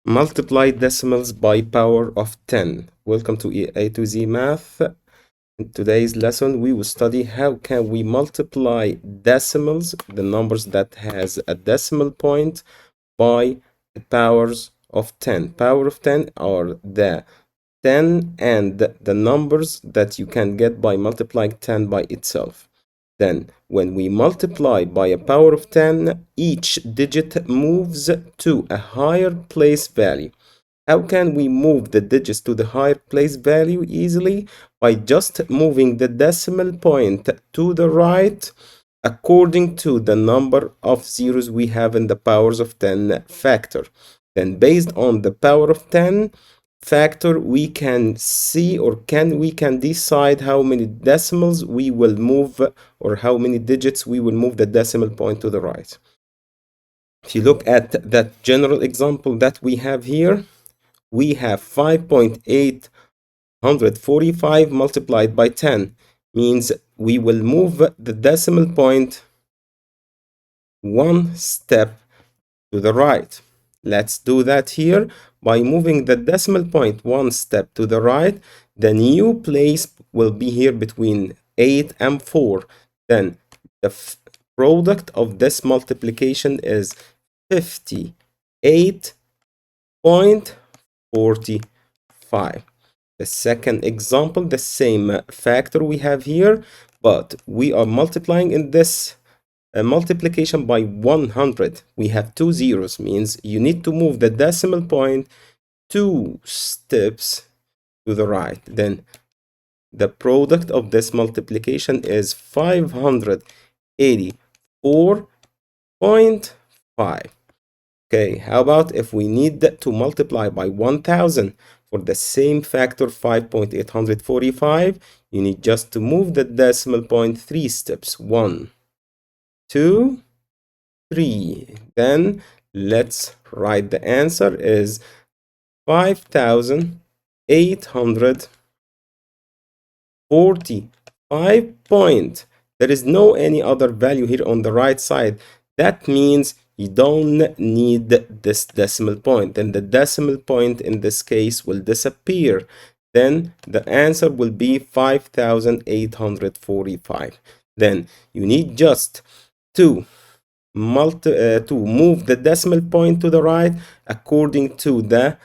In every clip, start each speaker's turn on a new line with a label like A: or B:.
A: Multiply decimals by power of 10. Welcome to A to Z Math. In today's lesson, we will study how can we multiply decimals, the numbers that has a decimal point, by the powers of 10. Power of 10 are the 10 and the numbers that you can get by multiplying 10 by itself. Then, when we multiply by a power of 10, each digit moves to a higher place value. How can we move the digits to the higher place value easily? By just moving the decimal point to the right according to the number of zeros we have in the powers of 10 factor. Then based on the power of 10 factor, we can see or we can decide how many decimals we will move or how many digits we will move the decimal point to the right. If you look at that general example that we have here, we have 5.845 multiplied by 10 means we will move the decimal point one step to the right. Let's do that here by moving the decimal point one step to the right. The new place will be here between 8 and 4. Then the product of this multiplication is 58.45. The second example, the same factor we have here, but we are multiplying in this multiplication by 100. We have two zeros, means you need to move the decimal point 2 steps to the right. Then the product of this multiplication is 584.5. Okay, how about if we need to multiply by 1000 for the same factor 5.845? You need just to move the decimal point 3 steps. 1, 2, 3. Then let's write the answer is 5,845 point. There is no any other value here on the right side. That means you don't need this decimal point. Then the decimal point in this case will disappear. Then the answer will be 5,845. Then you need just to move the decimal point to the right according to the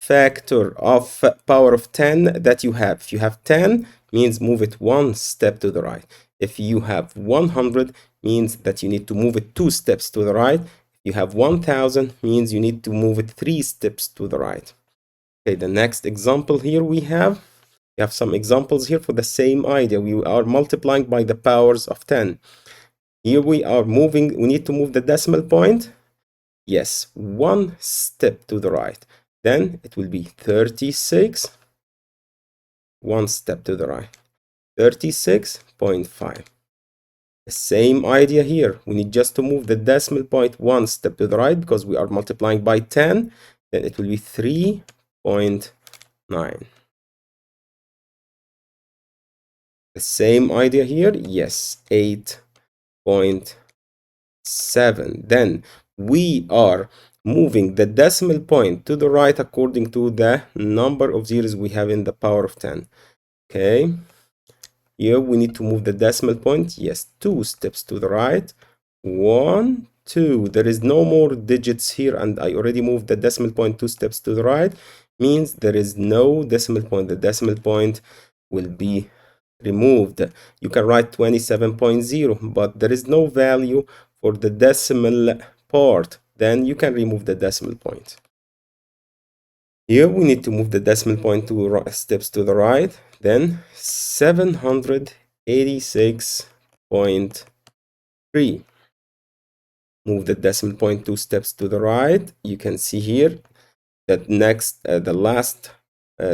A: factor of power of 10 that you have. If you have 10, means move it one step to the right. If you have 100, means that you need to move it 2 steps to the right. If you have 1000, means you need to move it 3 steps to the right. Okay, the next example here we have some examples here for the same idea. We are multiplying by the powers of 10. Here we need to move the decimal point. Yes, 1 step to the right. Then it will be 36, 1 step to the right, 36.5. The same idea here. We need just to move the decimal point 1 step to the right because we are multiplying by 10. Then it will be 3.9. The same idea here. Yes, 8.7. Then we are moving the decimal point to the right according to the number of zeros we have in the power of 10. Okay, here we need to move the decimal point. Yes, 2 steps to the right. 1, 2. There is no more digits here, and I already moved the decimal point 2 steps to the right. Means there is no decimal point. The decimal point will be removed. You can write 27.0, but there is no value for the decimal part. Then you can remove the decimal point. Here we need to move the decimal point 2 steps to the right. Then 786.3. Move the decimal point 2 steps to the right. You can see here that the last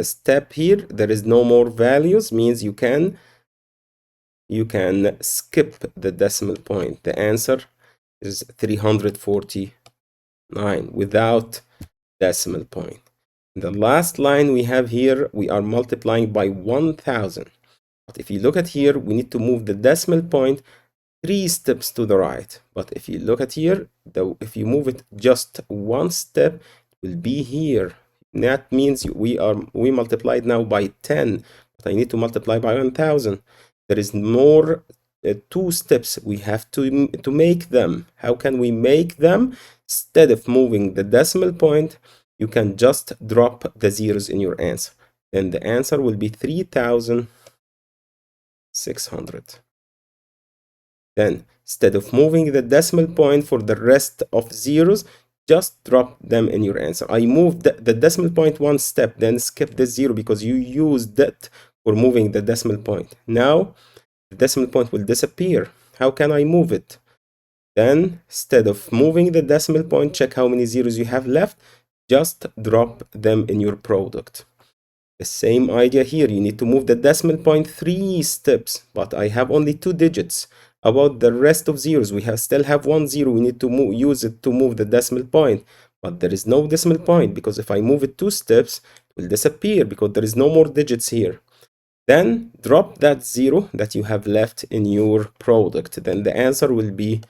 A: step here, there is no more values, means you can skip the decimal point. The answer is 349 without decimal point. The last line we have here, we are multiplying by 1000. But if you look at here, we need to move the decimal point 3 steps to the right. But if you look at here, if you move it just 1 step, it will be here. That means we multiplied now by 10, but I need to multiply by 1000. There is more 2 steps we have to make them. How can we make them? Instead of moving the decimal point, you can just drop the zeros in your answer. Then the answer will be 3600. Then instead of moving the decimal point for the rest of zeros, just drop them in your answer. I moved the decimal point 1 step, then skip the 0 because you used that for moving the decimal point. Now the decimal point will disappear. How can I move it? Then instead of moving the decimal point, check how many zeros you have left. Just drop them in your product. The same idea here. You need to move the decimal point 3 steps, but I have only 2 digits. About the rest of zeros, we still have 1 0. We need to use it to move the decimal point, but there is no decimal point because if I move it 2 steps, it will disappear because there is no more digits here. Then drop that 0 that you have left in your product. Then the answer will be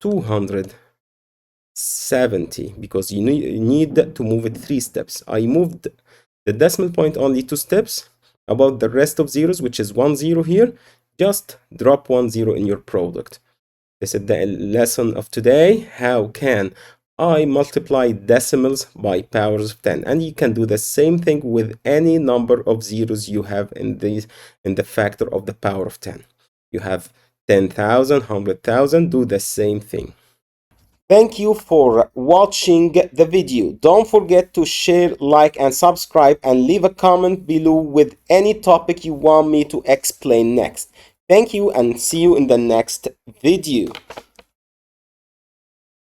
A: 270 because you need to move it 3 steps. I moved the decimal point only 2 steps. About the rest of zeros, which is 1 0 here, just drop 1 0 in your product. This is the lesson of today. How can I multiply decimals by powers of 10? And you can do the same thing with any number of zeros you have in the factor of the power of 10. You have 10,000, 100,000, do the same thing. Thank you for watching the video. Don't forget to share, like, and subscribe, and leave a comment below with any topic you want me to explain next. Thank you and see you in the next video.